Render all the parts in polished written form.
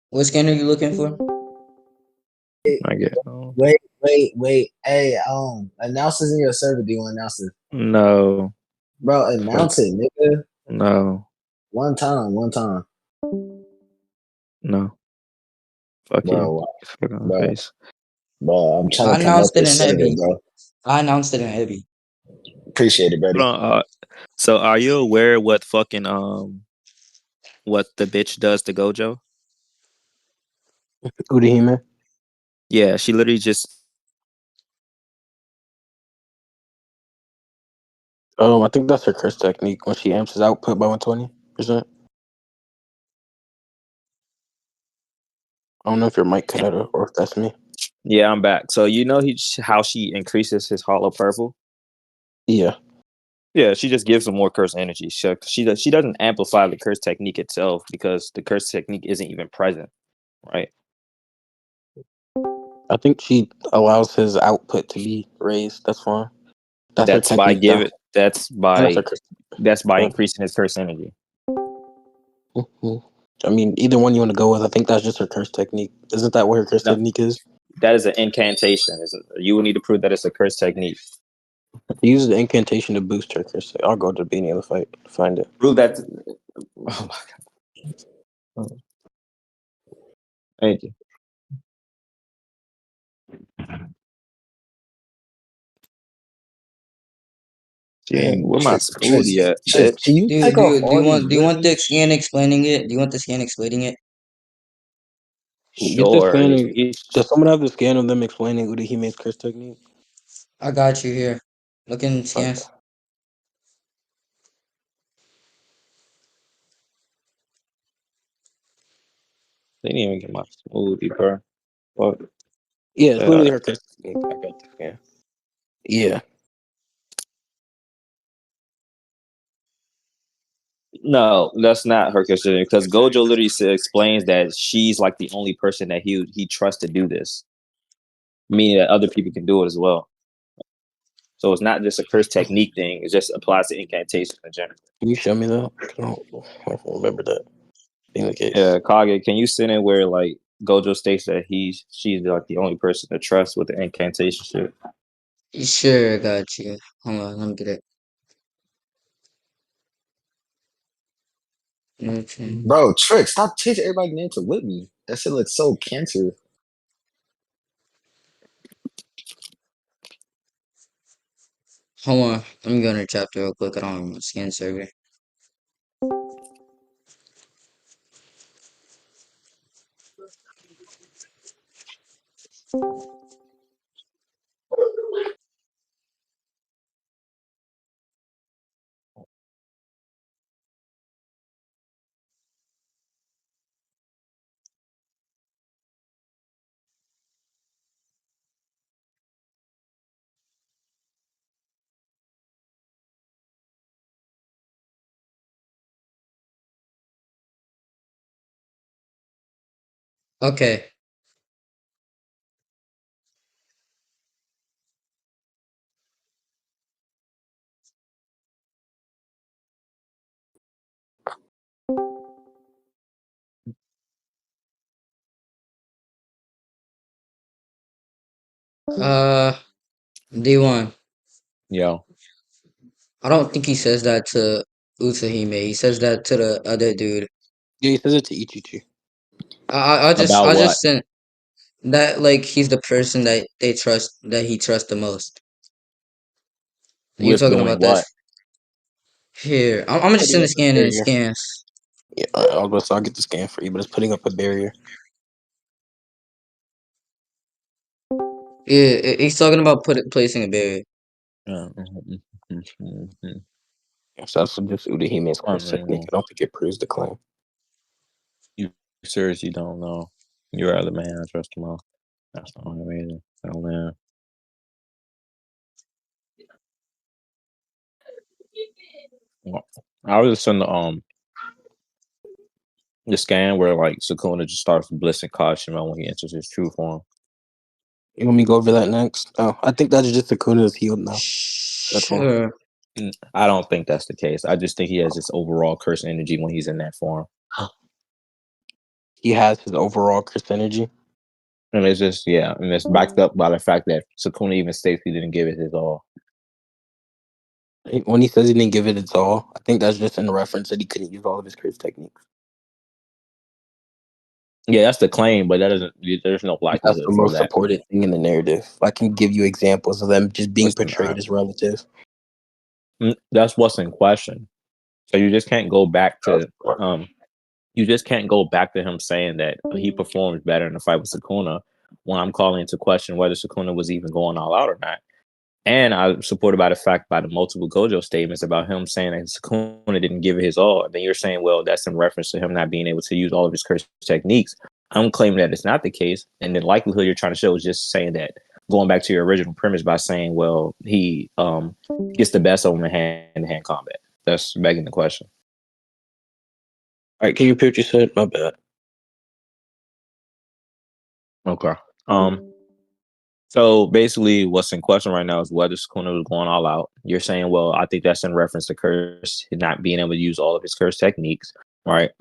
What scan are you looking for? I get Wait. Hey, announce this in your server. Do you want to announce it? no, Bro, fuck, announce it, nigga. no, One time. no, fuck you, Bro, fuck on my bro, face. I'm trying I to promote announced it this in server, heavy. bro. I announced it in heavy. Appreciate it, Hold buddy. on, so are you aware what fucking what the bitch does to Gojo? Udahime. Yeah, she literally just I think that's her curse technique when she amps his output by 120%. I don't know if your mic cut out or if that's me. yeah, I'm back. So you know how she increases his hollow purple? Yeah. Yeah, she just gives him more curse energy. She doesn't amplify the curse technique itself because the curse technique isn't even present, right? I think she allows his output to be raised. That's fine. That's her That's by technique, though. giving. That's That's her by curse. Yeah. increasing his curse energy. Mhm. I mean, either one you want to go with. I think that's just her curse technique. Isn't that what her curse No, technique is? that is an incantation. You will need to prove that it's a curse technique. He uses the incantation to boost her curse. I'll go to the beginning of the fight to find it. Prove that. Oh my god! Thank you. Dang, where my smoothie at, Tricks, bitch? can you take off all these Do you want the wizards? scan explaining it? Do you want the scan explaining it? Get the Sure. scan. Does someone have the scan of them explaining Udahime's curse technique? I got you here. Look in Okay. scans. They didn't even get my smoothie, bro. Fuck. Yeah, it's literally Uh, her curse technique. I got the scan. Yeah. no, that's not her considering because Gojo literally explains that she's like the only person that he trusts to do this, meaning that other people can do it as well. So it's not just a curse technique thing; it just applies to incantations in general. Can you show me that? I don't remember that being the case. Yeah, Kage, can you send in where like Gojo states that she's like the only person to trust with the incantation shit? Sure, I got you. Hold on, let me get it. Okay. Bro, Trick, stop changing everybody's name to Whitney. That shit looks so cancer. Hold on. Let me go in the chapter real quick. I don't remember scan survey. Okay. D1. Yo, I don't think he says that to Utsuhime. He says that to the other dude. Yeah, he says it to Ichichi. about I what? just sent that like he's the person that they trust that he trusts the most. You With talking doing about that? what? Here, I'm gonna just Putting send the up a scan in barrier. scans. Yeah, I'll get the scan for you, but it's putting up a barrier. Yeah, he's talking about placing a barrier. So that's just Udahime's I curse technique. mean, I don't think it proves the claim. you seriously don't know. You are the man I trust the most. That's the only reason. Oh man. Well, I was just in the scan where like Sukuna just starts blissing Kashima when he enters his true form. You want me to go over that next? Oh, I think that's just Sukuna is healed now. That's all. Sure. I don't think that's the case. I just think he has this overall curse energy when he's in that form. he has his overall curse energy. And it's just and it's backed up by the fact that Sukuna even states he didn't give it his all. When he says he didn't give it its all, I think that's just in reference that he couldn't use all of his curse techniques. Yeah, that's the claim, but that doesn't. There's no That's the likelihood for most that. supported thing in the narrative. I can give you examples of them just being Listen, portrayed as relative. that's what's in question. So you just can't go back to you just can't go back to him saying that he performed better in the fight with Sukuna when I'm calling into question whether Sukuna was even going all out or not. And I supported by the fact by the multiple Gojo statements about him saying that Sukuna didn't give it his all. And then you're saying, well, that's in reference to him not being able to use all of his curse techniques. I'm claiming that it's not the case. And the likelihood you're trying to show is just saying that, going back to your original premise by saying, well, he gets the best of him in hand-to-hand combat. That's begging the question. All right, can you repeat what you said? My bad. Okay. So basically, what's in question right now is whether Sukuna was going all out. You're saying, well, I think that's in reference to curse, not being able to use all of his curse techniques, right?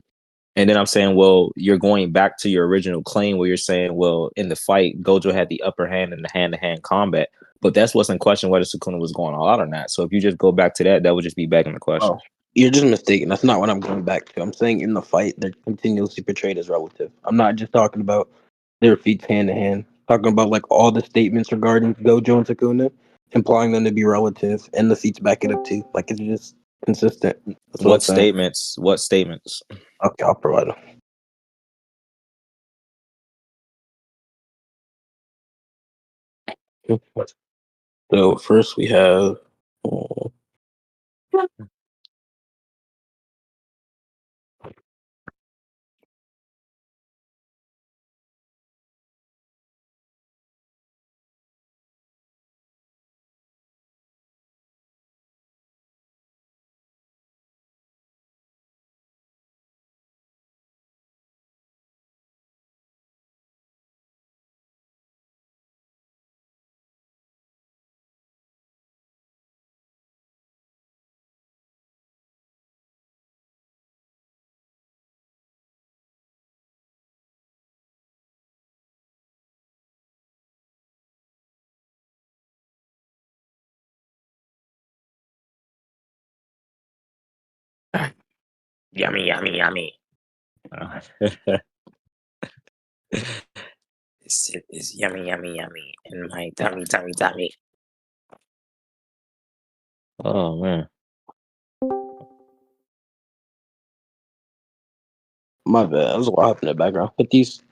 And then I'm saying, well, you're going back to your original claim where you're saying, well, in the fight, Gojo had the upper hand in the hand-to-hand combat, but that's what's in question whether Sukuna was going all out or not. So if you just go back to that, that would just be begging the question. Oh, you're just mistaken. That's not what I'm going back to. I'm saying in the fight, they're continuously portrayed as relative. I'm not just talking about their feats hand to hand. Talking about like all the statements regarding Gojo and Sukuna, implying them to be relative, and the feats back it up too. Like it's just consistent. That's what I'm What saying. statements? What statements? Okay, I'll provide them. So first we have. Yummy, yummy, yummy. It's yummy, yummy, yummy in my tummy, tummy, tummy. Oh man. My bad. I was a lot in the background. Put these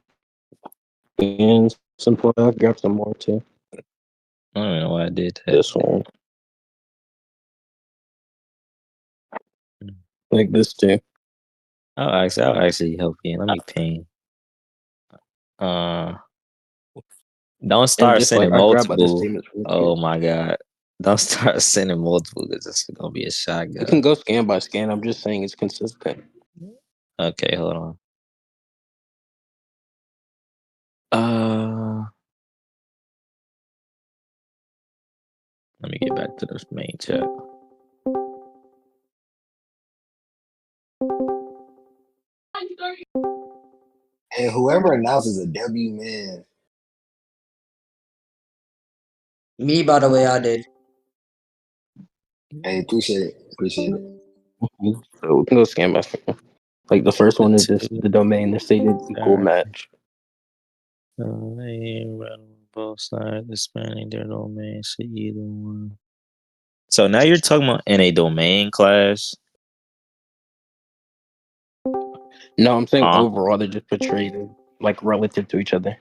in some point. I'll grab some more too. I don't know why I did that. This one. Like this too. I'll actually help you. Let me ping. Don't And start just like sending I grab other multiple. statements real quick. Oh my god. Don't start sending multiple because this is gonna be a You shotgun. can go scan by scan. I'm just saying it's consistent. Okay, hold on. Let me get back to this main chat. And whoever announces a W, man. Me, by the way, I did. Hey, appreciate it. Appreciate it. So we can go scan by scan. Like the first one is just the domain. They're stated equal match. Both sides expanding their domain to either one. So now you're talking about in a domain class. No, I'm saying overall they're just portrayed like relative to each other.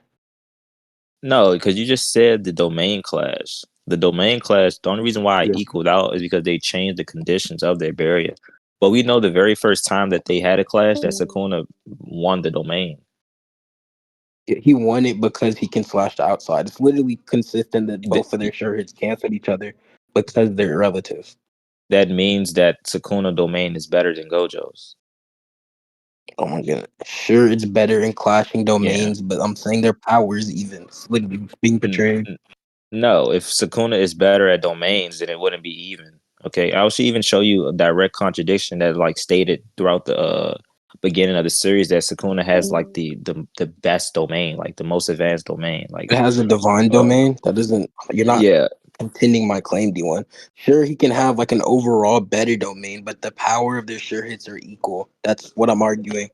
No, because you just said the domain class. The domain class, the only reason why I Yeah. equaled out is because they changed the conditions of their barrier. But we know the very first time that they had a clash that Sukuna won the domain. He won it because he can slash the outside. It's literally consistent that both of their sure hits cancel each other because they're relatives. That means that Sukuna domain is better than Gojo's. Oh my god. Sure, it's better in clashing domains, but I'm saying their powers even. It's literally being portrayed. No, if Sukuna is better at domains, then it wouldn't be even. Okay, I'll even show you a direct contradiction that like stated throughout the beginning of the series that Sukuna has like the best domain, like the most advanced domain. Like It has a divine domain. That doesn't. You're not yeah, contending my claim, D1. Sure, he can have like an overall better domain, but the power of their sure hits are equal. That's what I'm arguing.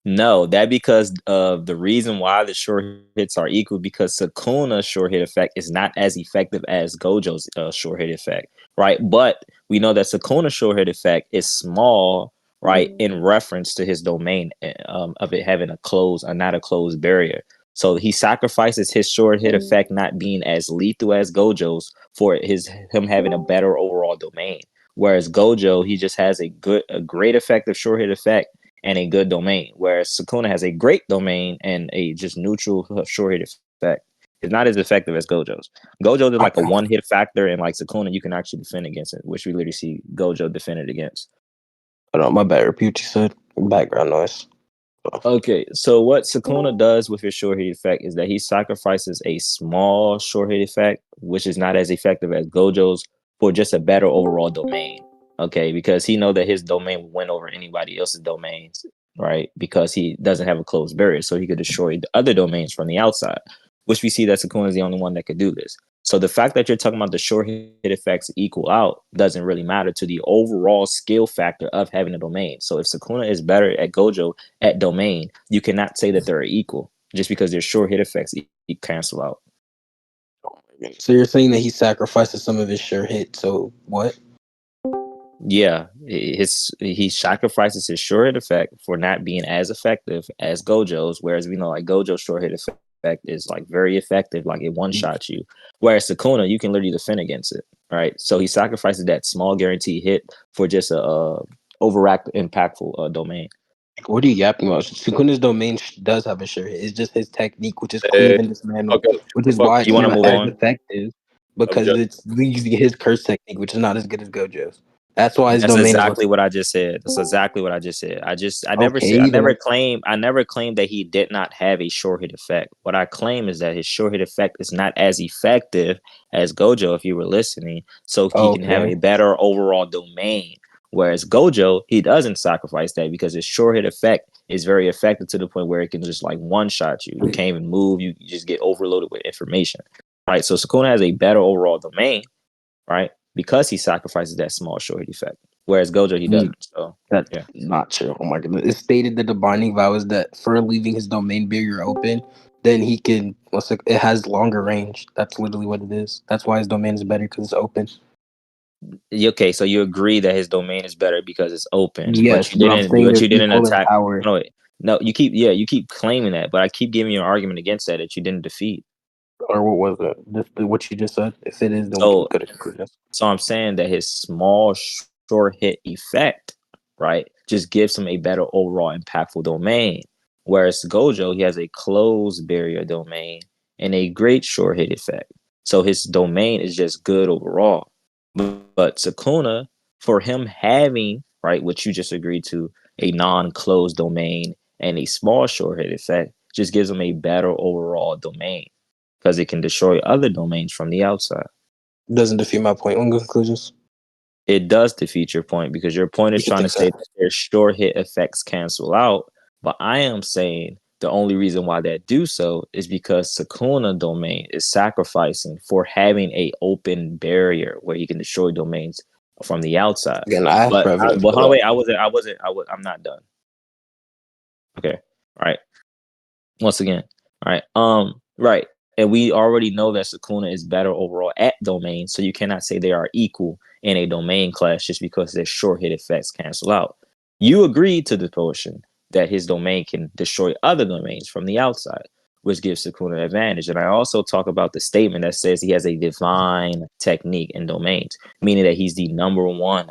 no, that because of the reason why the short hits are equal because Sukuna's short hit effect is not as effective as Gojo's short hit effect, right? But we know that Sukuna's short hit effect is small, right, in reference to his domain of it having not a closed barrier. So he sacrifices his short hit effect not being as lethal as Gojo's for him having a better overall domain. Whereas Gojo, he just has a great effective short hit effect and a good domain, whereas Sukuna has a great domain and a just neutral short hit effect. It's not as effective as Gojo's. Gojo is like a one hit factor, and like Sukuna, you can actually defend against it, which we literally see Gojo defended against. I don't know, my bad. Repeat what you said. Background noise. Okay, so what Sukuna does with his short hit effect is that he sacrifices a small short hit effect, which is not as effective as Gojo's, for just a better overall domain. Okay, because he know that his domain will win over anybody else's domains, right? Because he doesn't have a closed barrier, so he could destroy the other domains from the outside, which we see that Sukuna is the only one that could do this. So the fact that you're talking about the short hit effects equal out doesn't really matter to the overall skill factor of having a domain. So if Sukuna is better at Gojo at domain, you cannot say that they're equal just because their short hit effects cancel out. So you're saying that he sacrifices some of his sure hit. So what? Yeah, he sacrifices his short hit effect for not being as effective as Gojo's, whereas we know like Gojo's short hit effect is like very effective, like it one shots you. Whereas Sukuna, you can literally defend against it, right? So he sacrifices that small guarantee hit for just a overact impactful domain. What are you yapping about? Sukuna's domain does have a sure hit. It's just his technique, which is Hey, cleave and dismantle, okay, which the is fuck why is You it's want to not move as on? effective I'm because just it's using his curse technique, which is not as good as Gojo's. That's why his That's domain is exactly what I just said. That's exactly what I just said. I okay. never Then claimed that he did not have a short hit effect. What I claim is that his short hit effect is not as effective as Gojo, if you were listening, so he can have okay. a better overall domain. Whereas Gojo, he doesn't sacrifice that because his short hit effect is very effective to the point where it can just like one shot you. You can't even move, you just get overloaded with information. Right. So Sukuna has a better overall domain, right? Because he sacrifices that small short hit effect. Whereas Gojo, he doesn't. So That's yeah, not true. Oh my goodness. It's stated that the binding vow is that for leaving his domain barrier open, then he can, it has longer range. That's literally what it is. That's why his domain is better because it's open. okay. So you agree that his domain is better because it's open, Yes, but I'm saying but they're you didn't equal in attack. power. No, wait, no, you keep claiming that, but I keep giving you an argument against that you didn't defeat. Or what was it? What you just said? If it is, then we can So go to conclusion. So I'm saying that his small short hit effect, right, just gives him a better overall impactful domain. Whereas Gojo, he has a closed barrier domain and a great short hit effect. So his domain is just good overall. But Sukuna, for him having, right, what you just agreed to, a non-closed domain and a small short hit effect, just gives him a better overall domain because it can destroy other domains from the outside. Doesn't defeat my point on conclusions. It does defeat your point because your point is You trying to think say so? that their short hit effects cancel out. But I am saying the only reason why they do so is because Sukuna domain is sacrificing for having a open barrier where he can destroy domains from the outside. Again, I asked for evidence But for hold on, that. wait, I'm not done. Okay. All right. Once again. All right. Right. And we already know that Sukuna is better overall at domain, so you cannot say they are equal in a domain class just because their short hit effects cancel out. You agreed to the portion that his domain can destroy other domains from the outside, which gives Sukuna an advantage. And I also talk about the statement that says he has a divine technique in domains, meaning that he's the number one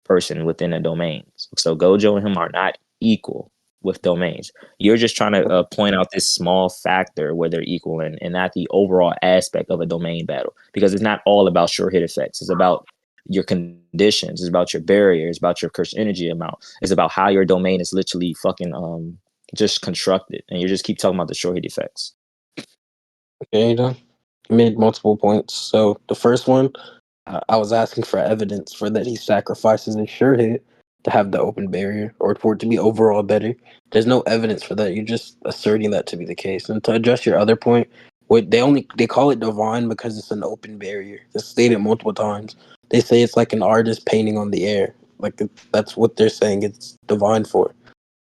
person within a domain. So Gojo and him are not equal with domains. You're just trying to point out this small factor where they're equal and not the overall aspect of a domain battle because it's not all about sure hit effects. It's about your conditions. It's about your barrier. It's about your cursed energy amount. It's about how your domain is literally fucking just constructed, and you just keep talking about the short hit effects. Okay, you done? You made multiple points. So the first one, I was asking for evidence for that he sacrifices his sure hit to have the open barrier or for it to be overall better. There's no evidence for that. You're just asserting that to be the case. And to address your other point, what they call it divine because it's an open barrier. It's stated multiple times. They say it's like an artist painting on the air. Like that's what they're saying it's divine for,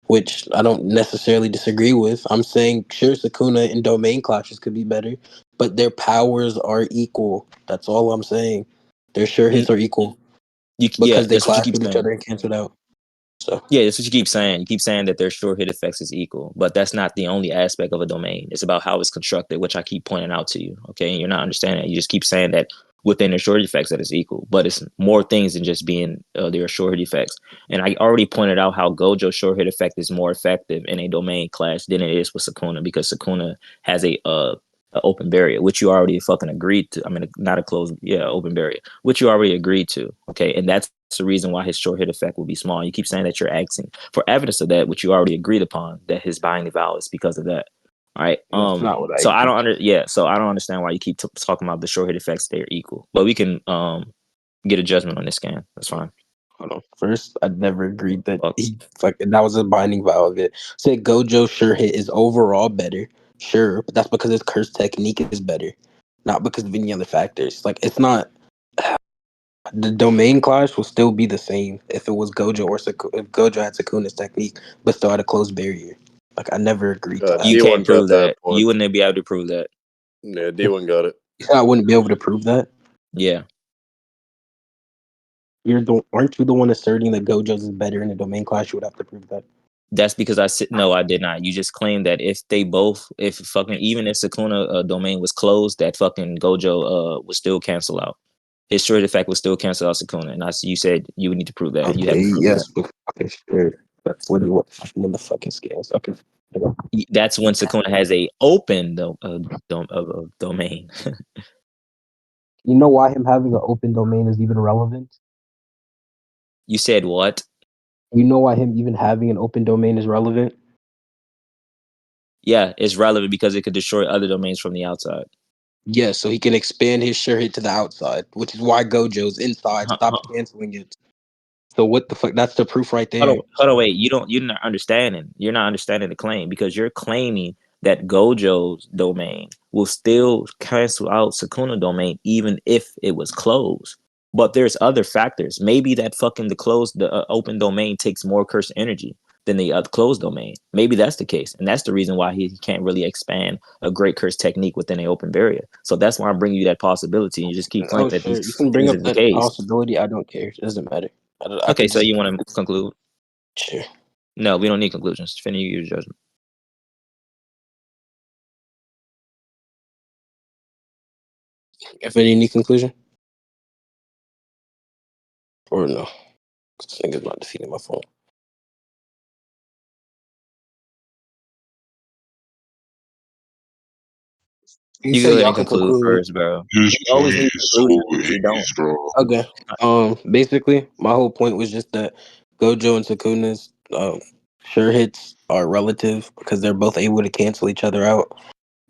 which I don't necessarily disagree with. I'm saying sure Sukuna and domain clashes could be better, but their powers are equal. That's all I'm saying. Their sure Mm, hits are equal yeah, because they that's what you clash keep with each saying. other and cancel it out. So Yeah, that's what you keep saying. You keep saying that their short hit effects is equal, but that's not the only aspect of a domain. It's about how it's constructed, which I keep pointing out to you. Okay, and you're not understanding it. You just keep saying that within their short hit effects that it's equal, but it's more things than just being their short hit effects. And I already pointed out how Gojo's short hit effect is more effective in a domain clash than it is with Sukuna because Sukuna has a open barrier, which you already fucking agreed to. I mean, not a closed, yeah, open barrier, which you already agreed to. Okay, and that's the reason why his short hit effect will be small. You keep saying that you're asking for evidence of that, which you already agreed upon, that his binding vow is because of that. All right. that's not what I So I don't agreed. so I don't understand why you keep talking about the short hit effects. They're equal, but we can get a judgment on this scan. That's fine. Hold on. First, I never agreed that Fuck. he like that was a binding vow of it. Said Gojo sure hit is overall better. Sure, but that's because his curse technique is better, not because of any other factors. Like it's not the domain clash will still be the same if it was Gojo or if Gojo had Sukuna's technique, but still had a closed barrier. Like I never agreed to that. You D1 can't got prove that that. point. You wouldn't be able to prove that. Yeah, D1 got it. You said I wouldn't be able to prove that. Yeah. Aren't you the one asserting that Gojo's is better in a domain clash? You would have to prove that. That's because no, I did not. You just claimed that if fucking even if Sukuna domain was closed, that fucking Gojo would still cancel out. His short effect would still cancel out Sukuna, and you said you would need to prove that. You Okay, haven't proved that. yes, but okay, sure. That's what you want when the fucking scales. Okay. That's when Sukuna has a open domain. You know why him having an open domain is even relevant? You said what? You know why him even having an open domain is relevant? Yeah, it's relevant because it could destroy other domains from the outside. Yes, so he can expand his sure hit to the outside, which is why Gojo's inside stopped canceling it. So what the fuck? That's the proof right there. Hold on, wait. You're not understanding. You're not understanding the claim because you're claiming that Gojo's domain will still cancel out Sukuna domain even if it was closed. But there's other factors. Maybe that fucking the open domain takes more curse energy than the closed domain. Maybe that's the case, and that's the reason why he can't really expand a great curse technique within an open barrier. So that's why I'm bringing you that possibility, and you just keep claiming Oh, that sure. these You can bring things up are the that case. possibility. I don't care. It doesn't matter. I Okay, could so just you want to conclude? sure. No, we don't need conclusions. Finish your judgment. If any conclusion or no, this nigga's not defeating my phone. He You said go ahead y'all and can conclude conclude. first, bro. His You always point need is so conclusions, but you don't. strong. Okay. Basically, my whole point was just that Gojo and Sukuna's sure hits are relative because they're both able to cancel each other out.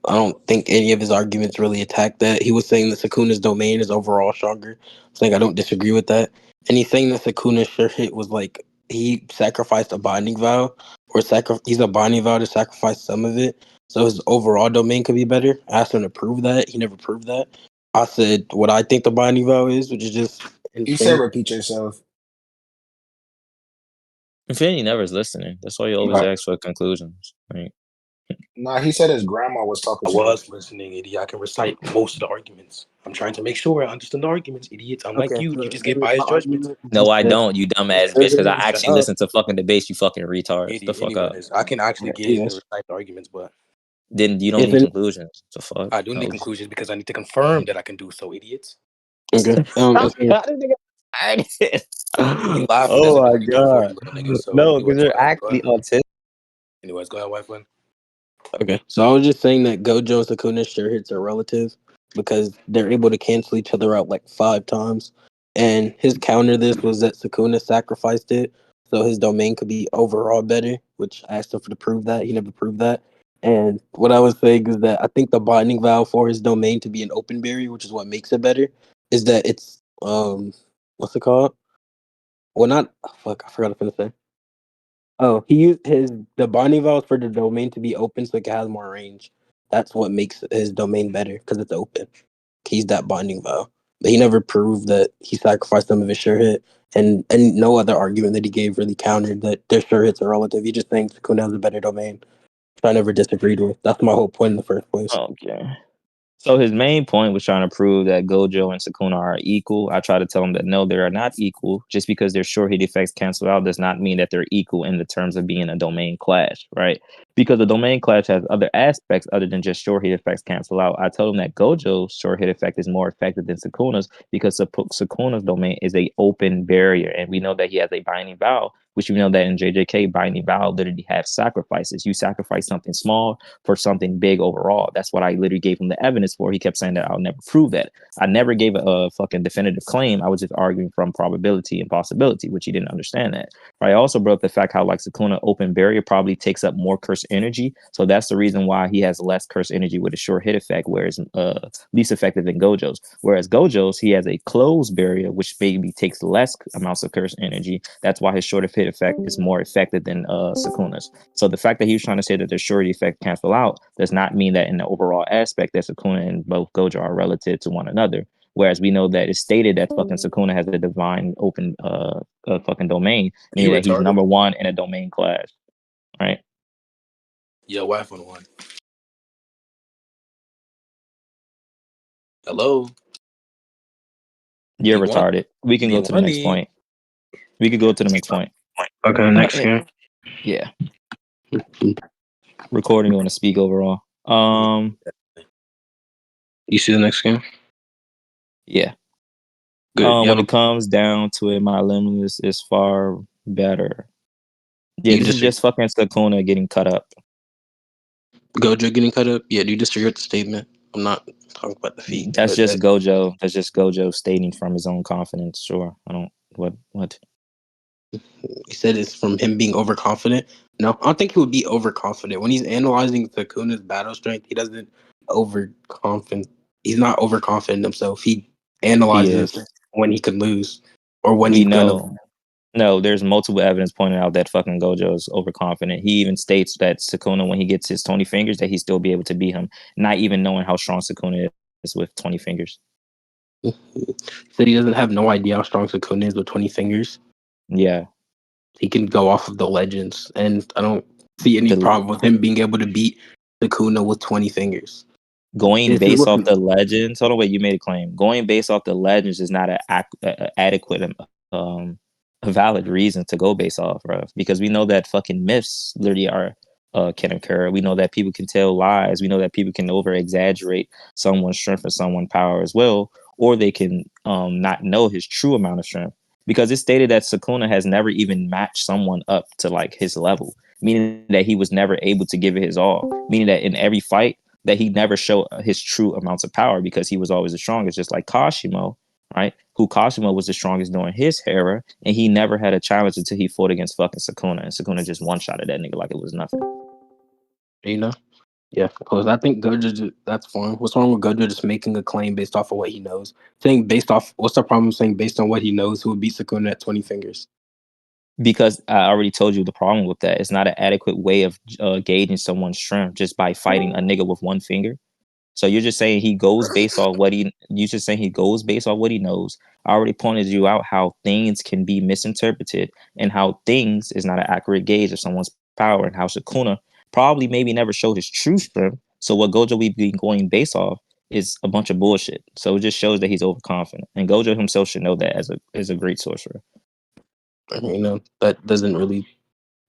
I don't think any of his arguments really attack that. He was saying that Sukuna's domain is overall stronger. Saying I don't disagree with that. And he's saying that Sukuna's sure hit was like he sacrificed a binding vow, or he's a binding vow to sacrifice some of it, so his overall domain could be better. I asked him to prove that. He never proved that. I said what I think the binding vow is, which is just You said insane. repeat yourself. Infinity never is listening. That's why you always ask for conclusions. Right? Nah, he said his grandma was talking I to him. was listening, idiot. I can recite most of the arguments. I'm trying to make sure I understand the arguments, idiots. Unlike Okay, you, so you just get my biased judgments. argument is No, just I that. don't, you dumbass bitch, Yes, because I shut actually up. listen to fucking debates, you fucking retards. The Idiot. fuck up. Anyways, I can actually get and Yes. recite the arguments, but Then you don't if need in, conclusions. The fuck? I do need Oh. conclusions because I need to confirm that I can do so, idiots. Okay. You laughing as Oh if I my already done for god. you, little nigga. So, No, because anyways, you're actually autistic. Anyways, go ahead, Whyfun. Okay, so I was just saying that Gojo and Sukuna's sure hits are relative because they're able to cancel each other out like 5 times. And his counter this was that Sukuna sacrificed it, so his domain could be overall better. Which I asked him for to prove that he never proved that. And what I was saying is that I think the binding vow for his domain to be an open barrier, which is what makes it better, is that it's what's it called? Well, not fuck. I forgot what I was gonna say. Oh, he used the binding valve for the domain to be open so it has more range. That's what makes his domain better because it's open. He's that binding valve, but he never proved that he sacrificed some of his sure hit, and no other argument that he gave really countered that their sure hits are relative. He just thinks Sukuna has a better domain, which I never disagreed with. That's my whole point in the first place. Okay. So his main point was trying to prove that Gojo and Sukuna are equal. I try to tell him that no, they are not equal. Just because their short hit effects cancel out does not mean that they're equal in the terms of being a domain clash, right? Because the domain clash has other aspects other than just short hit effects cancel out. I told him that Gojo's short hit effect is more effective than Sukuna's because Sukuna's domain is a open barrier, and we know that he has a binding vow, which we know that in JJK binding vow literally have sacrifices. You sacrifice something small for something big overall. That's what I literally gave him the evidence for. He kept saying that I'll never prove that. I never gave a fucking definitive claim. I was just arguing from probability and possibility, which he didn't understand that. I also brought up the fact how like Sukuna open barrier probably takes up more curse energy. So that's the reason why he has less curse energy with a short hit effect, whereas least effective than Gojo's. Whereas Gojo's, he has a closed barrier, which maybe takes less amounts of curse energy. That's why his short hit effect is more effective than Sukuna's. So the fact that he was trying to say that the short effect cancel out does not mean that in the overall aspect that Sukuna and both Gojo are relative to one another. Whereas we know that it's stated that fucking Sukuna has a divine open fucking domain, You meaning that he's retarded? number one in a domain class, right? Yo, Whyfun one. Hello. You're He won. retarded. We can go He to the won next it. point. We could go to the next point. Okay, next game. Yeah. Recording, you want to speak overall. You see the next game? Yeah. Good. When it comes down to it, my limitless is far better. Yeah, You this is disagree? just fucking Sukuna getting cut up. Gojo getting cut up? Yeah, do you disagree with the statement? I'm not talking about the feet, That's but just Gojo. That's just Gojo stating from his own confidence. Sure. I don't what he said it's from him being overconfident. No, I don't think he would be overconfident. When he's analyzing Sukuna's battle strength, he doesn't overconfident. He's not overconfident himself. He he analyzes is. when he could lose or when We he's gonna. know. No, there's multiple evidence pointing out that fucking Gojo is overconfident. He even states that Sukuna, when he gets his 20 fingers, that he still be able to beat him, not even knowing how strong Sukuna is with 20 fingers. He said he doesn't have no idea how strong Sukuna is with 20 fingers. Yeah. He can go off of the legends, and I don't see any problem with him being able to beat Sukuna with 20 fingers. Going This is based what off the legends. Hold on, wait. You made a claim. Going based off the legends is not an adequate, a valid reason to go based off, bro. Because we know that fucking myths literally are can occur. We know that people can tell lies. We know that people can over exaggerate someone's strength or someone's power as well, or they can not know his true amount of strength. Because it's stated that Sukuna has never even matched someone up to like his level, meaning that he was never able to give it his all. Meaning that in every fight that he never showed his true amounts of power because he was always the strongest, just like Kashimo, right? Who Kashimo was the strongest during his era, and he never had a challenge until he fought against fucking Sukuna, and Sukuna just one-shotted that nigga like it was nothing. You know? Yeah, because I think Gojo, that's fine. What's wrong with Gojo just making a claim based off of what he knows? Saying based off, what's the problem saying based on what he knows who would beat Sukuna at 20 fingers? Because I already told you the problem with that. It's not an adequate way of gauging someone's strength just by fighting a nigga with one finger. So you're just saying he goes based off what he. You just saying he goes based off what he knows. I already pointed you out how things can be misinterpreted and how things is not an accurate gauge of someone's power, and how Sukuna probably maybe never showed his true strength. So what Gojo we be going based off is a bunch of bullshit. So it just shows that he's overconfident, and Gojo himself should know that as a great sorcerer. That doesn't really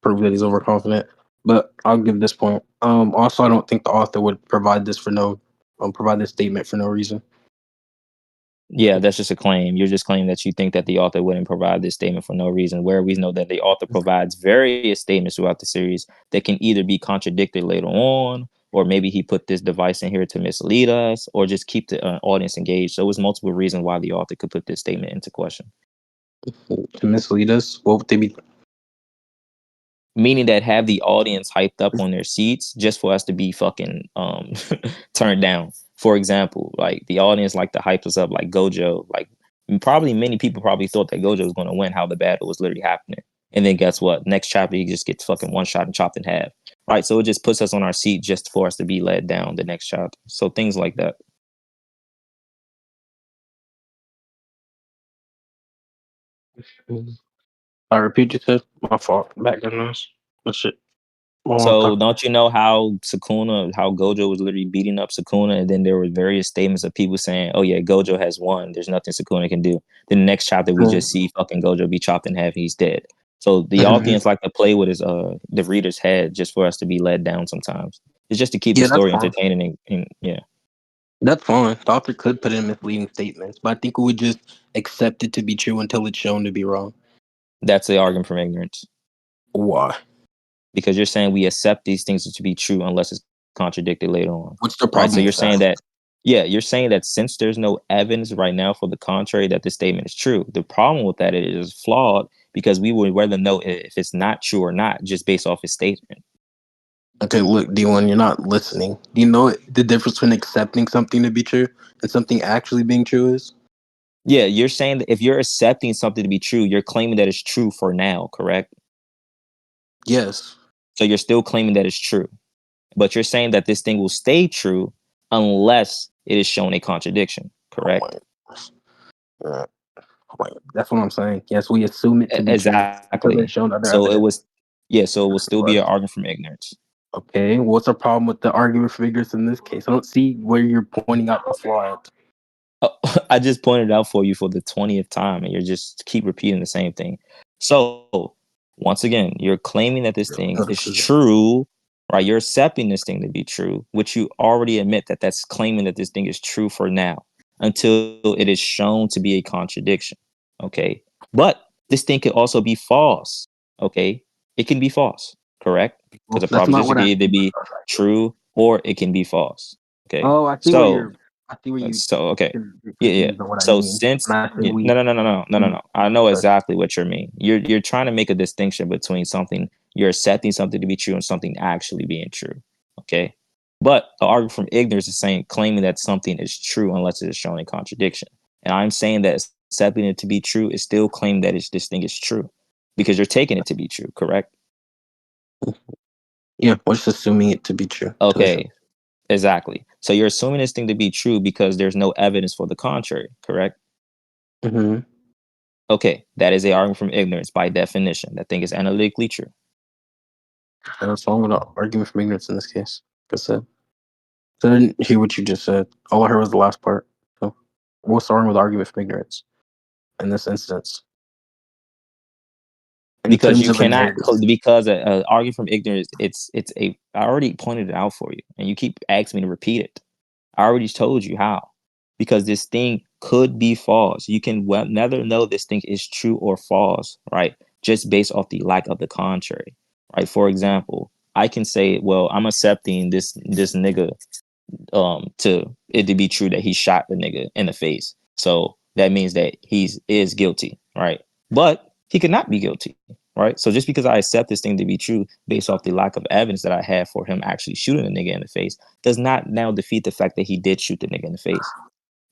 prove that he's overconfident. But I'll give this point. Also, I don't think the author would provide this provide this statement for no reason. Yeah, that's just a claim. You're just claiming that you think that the author wouldn't provide this statement for no reason, where we know that the author provides various statements throughout the series that can either be contradicted later on, or maybe he put this device in here to mislead us, or just keep the audience engaged. So it was multiple reasons why the author could put this statement into question. To mislead us, what would they be? Meaning that have the audience hyped up on their seats just for us to be fucking turned down. For example, like the audience like to hype us up like Gojo, like probably many people probably thought that Gojo was going to win, how the battle was literally happening. And then guess what? Next chapter, he just gets fucking one shot and chopped in half. Right? So it just puts us on our seat just for us to be led down the next chapter. So things like that. I repeat yourself. My fault. Background noise. That shit. So don't you know how Gojo was literally beating up Sukuna, and then there were various statements of people saying, "Oh yeah, Gojo has won. There's nothing Sukuna can do." Then the next chapter, we just see fucking Gojo be chopped in half. He's dead. So the audience like to play with his the reader's head just for us to be led down. Sometimes it's just to keep the story entertaining and yeah. That's fine. The author could put in misleading statements, but I think we would just accept it to be true until it's shown to be wrong. That's the argument from ignorance. Why? Because you're saying we accept these things to be true unless it's contradicted later on. What's the problem? Right? So you're saying that, yeah, you're saying that since there's no evidence right now for the contrary, that this statement is true. The problem with that is flawed because we would rather know if it's not true or not just based off his statement. Okay, look, D1, you're not listening. Do you know the difference between accepting something to be true and something actually being true is? Yeah, you're saying that if you're accepting something to be true, you're claiming that it's true for now, correct? Yes. So you're still claiming that it's true. But you're saying that this thing will stay true unless it is shown a contradiction, correct? That's what I'm saying. Yes, we assume it to be true until Exactly. it's shown other So evidence. so it will still be an argument from ignorance. Okay, what's the problem with the argument for ignorance in this case? I don't see where you're pointing out the flaw at. I just pointed it out for you for the 20th time, and you're just keep repeating the same thing. So once again, you're claiming that this thing is true, right? You're accepting this thing to be true, which you already admit that that's claiming that this thing is true for now until it is shown to be a contradiction. Okay. But this thing could also be false. Okay. It can be false, correct? Because Well, a that's not proposition what can I. either be true or it can be false. Okay. Oh, I see where you're. I see where you. So okay. You're Yeah. confused on what I So mean. since When I say we. no. I know exactly what you mean. You're trying to make a distinction between something you're accepting something to be true and something actually being true. Okay. But the argument from ignorance is saying claiming that something is true unless it is shown a contradiction. And I'm saying that accepting it to be true is still claiming that this thing is true because you're taking it to be true, correct? Yeah, we're just assuming it to be true. Okay. Exactly. So you're assuming this thing to be true because there's no evidence for the contrary, correct? Mm-hmm. Okay, that is a argument from ignorance by definition. That thing is analytically true. And what's wrong with the argument from ignorance in this case? Like I said. So I didn't hear what you just said. All I heard was the last part. So what's wrong with argument from ignorance in this instance? In Because terms you of a cannot, narrative. because a argument from ignorance, it's a. I already pointed it out for you, and you keep asking me to repeat it. I already told you how. Because this thing could be false. You can never know this thing is true or false, right? Just based off the lack of the contrary, right? For example, I can say, well, I'm accepting this nigga to it to be true that he shot the nigga in the face. So that means that is guilty, right? But he could not be guilty, right? So just because I accept this thing to be true based off the lack of evidence that I have for him actually shooting a nigga in the face does not now defeat the fact that he did shoot the nigga in the face.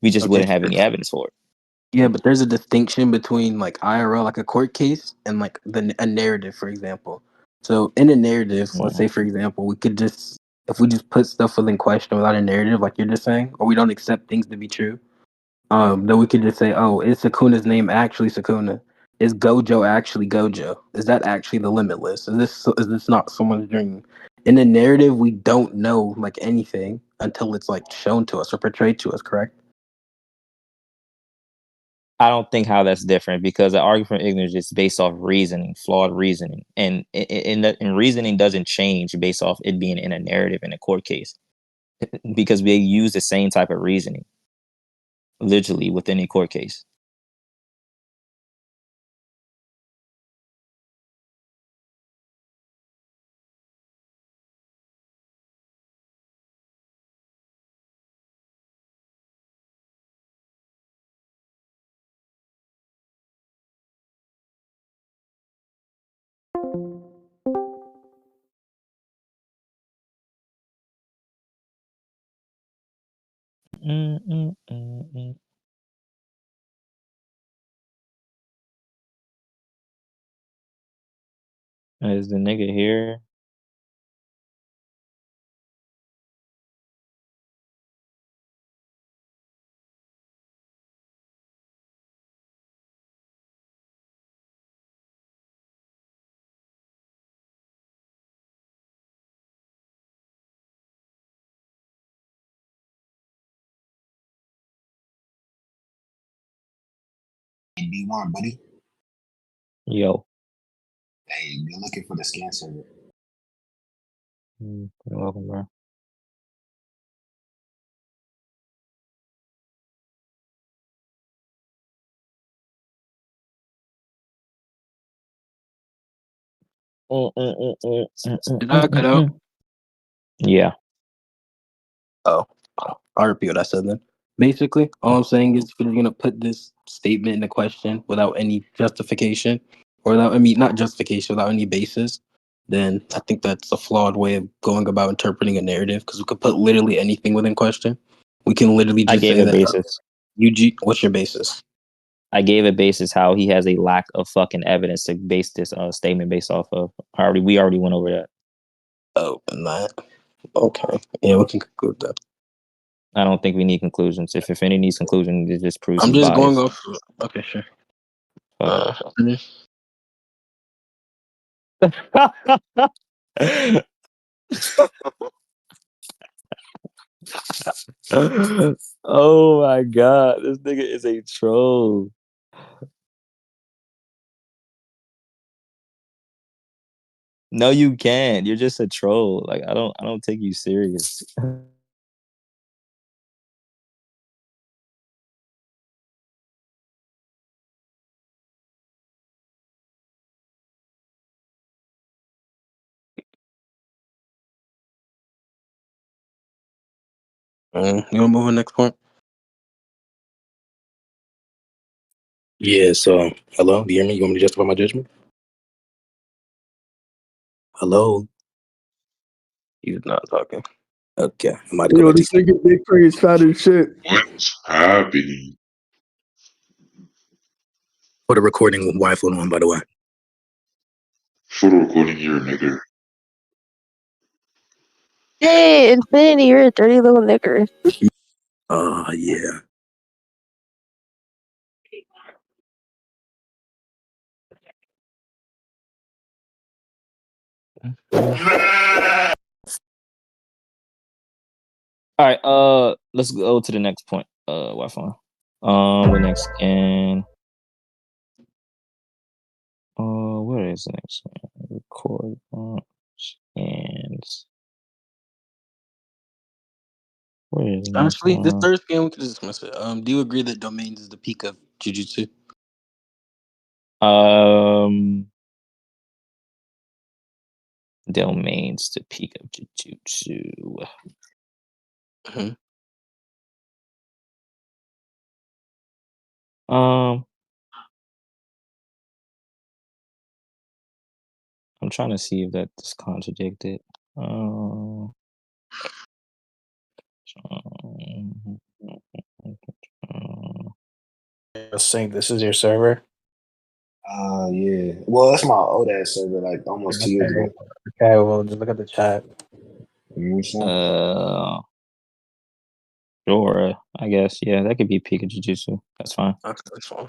We just wouldn't have any evidence for it. Yeah, but there's a distinction between like IRL, like a court case, and like a narrative, for example. So in a narrative, let's say for example, we could just if we just put stuff within question without a narrative, like you're just saying, or we don't accept things to be true, then we could just say, oh, is Sukuna's name actually Sukuna? Is Gojo actually Gojo? Is that actually the Limitless? Is this not someone's dream? In a narrative, we don't know like anything until it's like shown to us or portrayed to us. Correct? I don't think how that's different because the argument from ignorance is based off reasoning, flawed reasoning, and reasoning doesn't change based off it being in a narrative in a court case because we use the same type of reasoning literally within a court case. Is the nigga here? Hey, B1, buddy. Yo. Hey, you're looking for the scan server. You're welcome, bro. Did I cut out? Yeah. Oh, I'll repeat what I said then. Basically, all I'm saying is if you're gonna put this statement in a question without any justification, or without, I mean, not justification, without any basis, then I think that's a flawed way of going about interpreting a narrative. Because we could put literally anything within question. We can literally I just gave say a that basis. What's your basis? I gave a basis how he has a lack of fucking evidence to base this statement based off of. We already went over that. Oh, not okay. Yeah, we can conclude that. I don't think we need conclusions. If any needs conclusion, it just proves I'm his just bias. going off. Okay, sure. Oh my god, this nigga is a troll. No, you can't. You're just a troll. Like I don't take you serious. You want to move on next point? Yeah, so, hello? Do you hear me? You want me to justify my judgment? Hello? He's not talking. Okay, I might go Yo, back to this nigga Big Craig is fat as shit. What's happening? put a recording with Whyfun on, by the way. Photo recording here, nigga. Hey, Infinity, you're a dirty little nigger. Yeah. All right, let's go to the next point. Wi-Fi. The next scan. Where is the next one? Record scans. Where is the next Honestly, this one? third scan, we could dismiss it. Do you agree that domains is the peak of Jujutsu? Domains to peak of Jujutsu. Mm-hmm. I'm trying to see if that's contradicted. Sync, this is your server. Yeah. Well, it's my old ass server, like almost 2 years ago. Okay, well, just look at the chat. You know what I'm saying? Sure, I guess. Yeah, that could be peak of Jujutsu. That's fine. That's fine.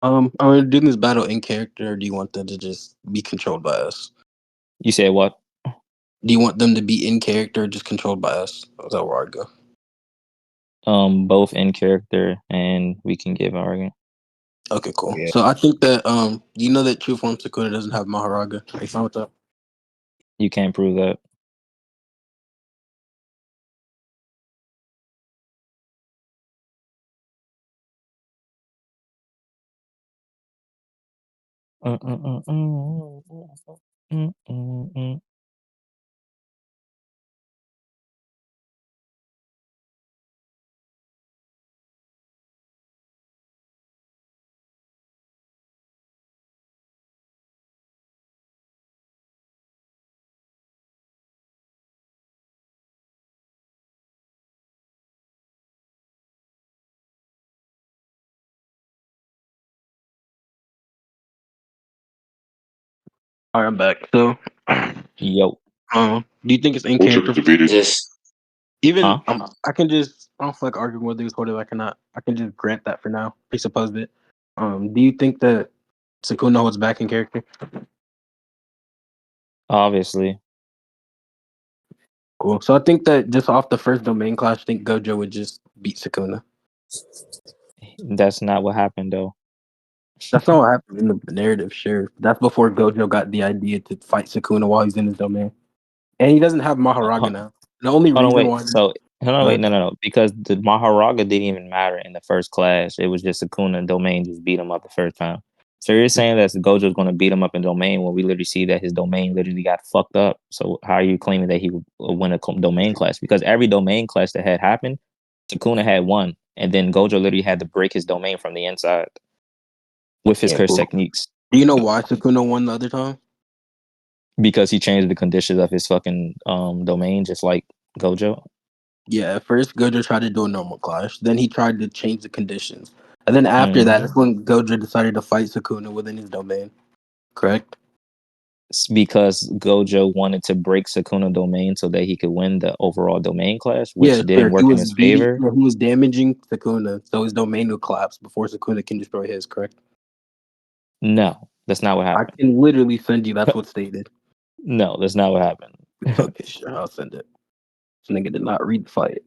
Are we doing this battle in character, or do you want them to just be controlled by us? You said what? Do you want them to be in character or just controlled by us? Is that where I'd go? Both in character, and we can give argument. Okay, cool. Yeah. So I think that you know that True Form Sukuna doesn't have Maharaga. Are you fine with that? You can't prove that. All right, I'm back. So, Yo, do you think it's in What's up, character? debated? Just Even huh? I can just I don't feel like arguing with these whether I cannot. I can just grant that for now. Presuppose it. Do you think that Sukuna holds back in character? Obviously, Cool. So I think that just off the first domain clash, I think Gojo would just beat Sukuna. that's not what happened though. That's not what happened in the narrative, sure. That's before Gojo got the idea to fight Sukuna while he's in his domain. And he doesn't have Maharaga now. The only Hold on, reason wait. why So, hold on, Go wait. ahead. No. Because the Maharaga didn't even matter in the first clash. It was just Sukuna and Domain just beat him up the first time. So you're saying that Gojo's going to beat him up in Domain when we literally see that his Domain literally got fucked up. So how are you claiming that he would win a Domain clash? Because every Domain clash that had happened, Sukuna had won, and then Gojo literally had to break his Domain from the inside with his Yeah, curse cool. techniques Do you know why Sukuna won the other time? because he changed the conditions of his fucking Domain, just like Gojo. Yeah, at first Gojo tried to do a normal clash. Then he tried to change the conditions. And then after that, Mhm. that's when Gojo decided to fight Sukuna within his domain. Correct? Because Gojo wanted to break Sukuna domain so that he could win the overall domain clash, which Yeah, didn't sure. He work in was his beating favor. he was damaging Sukuna, so his domain will collapse before Sukuna can destroy his, correct? No, that's not what I happened. can literally send you that's what's stated. No, that's not what happened. Okay, sure, I'll send it. This nigga did not read the fight.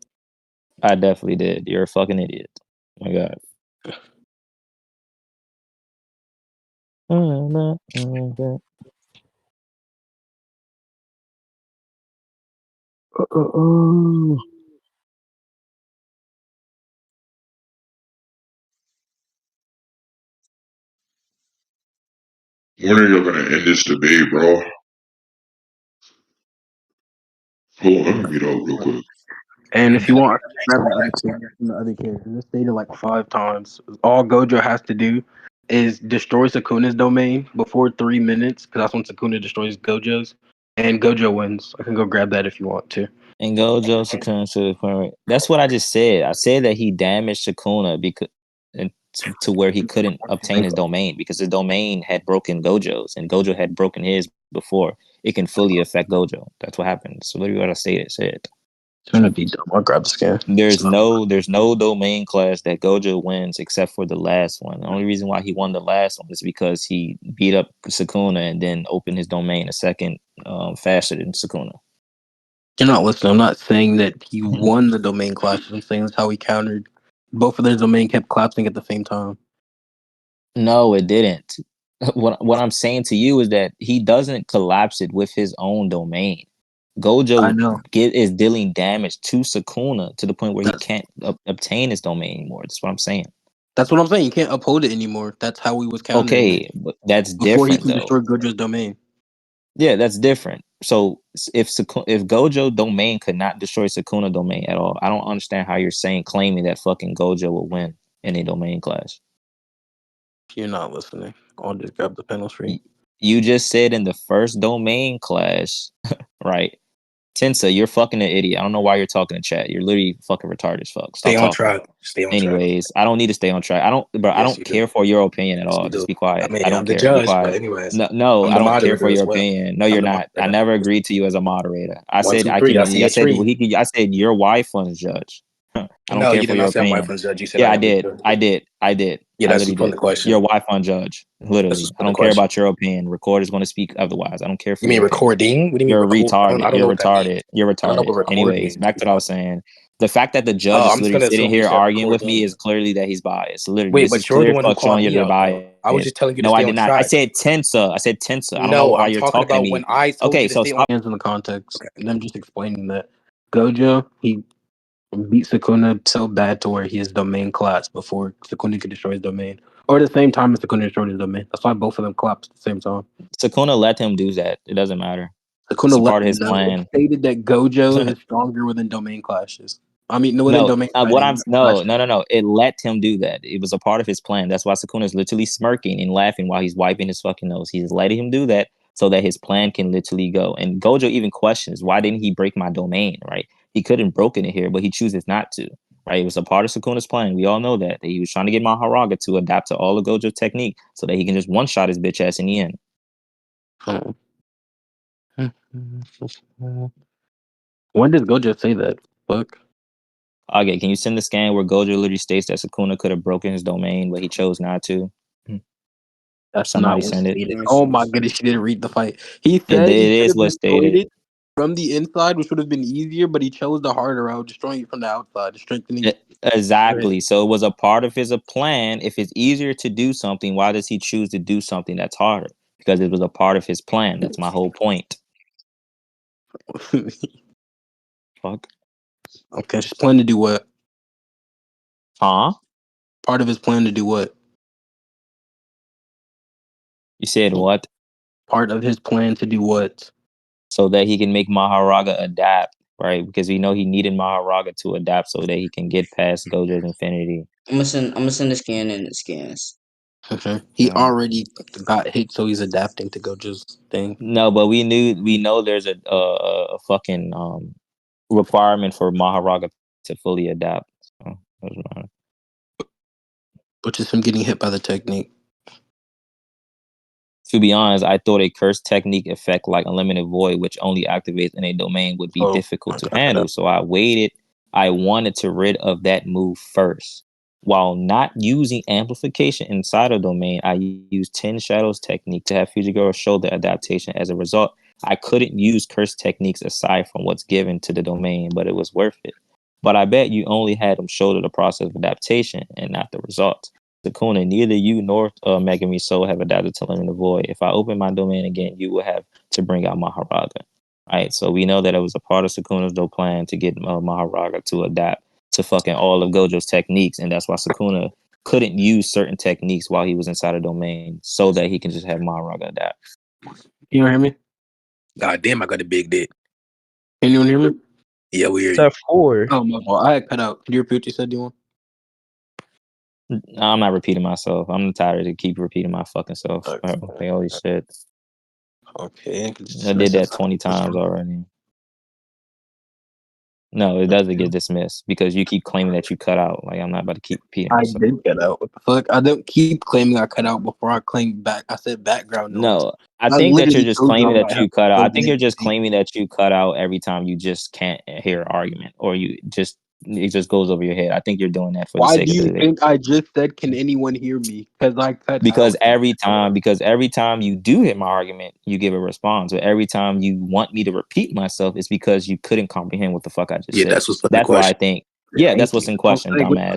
I definitely did. You're a fucking idiot. Oh my god. When are y'all gonna end this debate, bro? Hold on, let me meet up real quick. And if you want, I can grab the other characters from the other characters. It's stated like 5 times. All Gojo has to do is destroy Sukuna's domain before 3 minutes, because that's when Sukuna destroys Gojo's, and Gojo wins. I can go grab that if you want to. And Gojo Sukuna to the point where that's what I just said. I said that he damaged Sukuna because to where he couldn't obtain his domain because his domain had broken Gojo's and Gojo had broken his before it can fully affect Gojo. That's what happened. So literally what I said. It's gonna be dumb. I'll grab the scan. There's no domain clash that Gojo wins except for the last one. The only reason why he won the last one is because he beat up Sukuna and then opened his domain a second faster than Sukuna. You're not listening. I'm not saying that he won the domain clashes. I'm saying that's how he countered. Both of their domain kept collapsing at the same time. No, it didn't. What I'm saying to you is that he doesn't collapse it with his own domain. I Gojo know. is dealing damage to Sukuna to the point where he That's can't obtain his domain anymore. That's what I'm saying. that's what I'm saying. You can't uphold it anymore. That's how he was countering it Okay, but that's before he different can though. destroy Gojo's domain. Yeah, that's different. So if Gojo domain could not destroy Sukuna domain at all, I don't understand how you're claiming that fucking Gojo will win in a domain clash. You're not listening. I'll just grab the panel screen. You just said in the first domain clash, right? Tensa, you're fucking an idiot. I don't know why you're talking in chat. You're literally fucking retarded as fuck. Stay Stop on talking. track. Stay on track. Anyways, I don't need to stay on track. I Yes, don't you do. care for your opinion at Yes, all. you Just do. be I quiet. mean, I I'm don't the care. Be judge, but quiet. anyways, No, I'm I the don't care for moderator your as well. opinion. No, I'm you're the not. I moderator. never agreed to you as a moderator. I One, said two, I three. can. I see I a said tree. I said your wife was judge. I don't No, care you for did your not say I'm opinion. Whyfun judge. You said Yeah, I I am the did. judge. Yeah, I that's literally what's from did. the question. Your wife on judge. That's Literally. what's I from the don't care question. about your opinion. Record is going to speak otherwise. I don't care for You mean your opinion. recording? What do you mean You're record? retarded. I don't know You're what that means. retarded. You're I don't know retarded. what record Anyways, means, to back be to what I was honest. saying. The fact that the judge Oh, is I'm just literally gonna sitting assume you here said arguing with me recording. is clearly that he's biased. Literally, Wait, this is but you're the clear one who fuck called showing you me they're out, though. I was biased. just telling you to No, I stay did on not. I track. said Tensa. I said Tensa. I don't know No, why I'm you're talking talking at about when me. I told Okay, you to so stay on. stop. Hands in the context. Okay. And I'm just explaining that Gojo, he beat Sukuna so bad to where his domain collapsed before Sukuna could destroy his domain. Or at the same time as Sukuna destroyed his domain. That's why both of them collapsed at the same time. Sukuna let him do that. It doesn't matter. It's Sukuna a let part of him his know. It plan. stated that Gojo is stronger within domain clashes. I mean, no, within No, domain what fighting. I'm no. It let him do that. It was a part of his plan. That's why Sukuna is literally smirking and laughing while he's wiping his fucking nose. He's letting him do that so that his plan can literally go. And Gojo even questions why didn't he break my domain? Right? He could have broken it here, but he chooses not to. Right? It was a part of Sukuna's plan. We all know that he was trying to get Maharaga to adapt to all of Gojo's technique so that he can just one shot his bitch ass in the end. Oh. When did Gojo say that? Fuck. Okay, can you send the scan where Gojo literally states that Sukuna could have broken his domain, but he chose not to? That's Somebody not what's send it. stated. Let me Oh see. my goodness, she didn't read the fight. He It, said it he could is have what's destroyed stated. it from the inside, which would have been easier, but he chose the harder route, destroying it from the outside, strengthening it. Exactly. So it was a part of his plan. If it's easier to do something, why does he choose to do something that's harder? Because it was a part of his plan. That's my whole point. Fuck. Okay, his plan to do what? Huh? Part of his plan to do what? You said what? Part of his plan to do what? So that he can make Maharaga adapt, right? Because we know he needed Maharaga to adapt so that he can get past Gojo's infinity. I'm gonna send the scan and it scans. Okay. He already got hit, so he's adapting to Gojo's thing. No, but we know there's a fucking requirement for Maharaga to fully adapt. So, Which is him getting hit by the technique. to be honest, I thought a curse technique effect like Unlimited Void, which only activates in a domain, would be difficult to handle. So I waited. I wanted to rid of that move first. While not using amplification inside a domain, I used 10 Shadows technique to have Fujiguro show the adaptation. As a result, I couldn't use curse techniques aside from what's given to the domain, but it was worth it. But I bet you only had him shoulder the process of adaptation and not the results. Sukuna, neither you nor Megami Soul have adapted to Limited Void. If I open my domain again, you will have to bring out Maharaga. Right, so we know that it was a part of Sukuna's plan to get Maharaga to adapt to fucking all of Gojo's techniques, and that's why Sukuna couldn't use certain techniques while he was inside a domain, so that he can just have Maharaga adapt. You don't hear me? God damn, I got a big dick. Can you hear me? Yeah, we hear you. It's 4. Oh my god, I had cut out. Can you repeat what you said, D1? I'm not repeating myself. I'm tired to keep repeating my fucking self. Okay. Like, holy shit. Okay. I did that 20 times already. No, it doesn't get dismissed because you keep claiming that you cut out. Like, I'm not about to keep repeating I myself. did cut out. What the fuck? I don't keep claiming I cut out before I claim back. I said background noise. No, I think that you're literally just told you claiming I that might you have cut out. I think you're something. just claiming that you cut out every time you just can't hear an argument, or it just goes over your head. I think you're doing that for the Why sake do of you the think I just said, can anyone hear me? Because I cut because out. every time you do hit my argument, you give a response. But every time you want me to repeat myself, it's because you couldn't comprehend what the fuck I just Yeah, said. that's what's in the That's why I question. think, Yeah, that's thank what's you. in question, Like, what the dumbass. fuck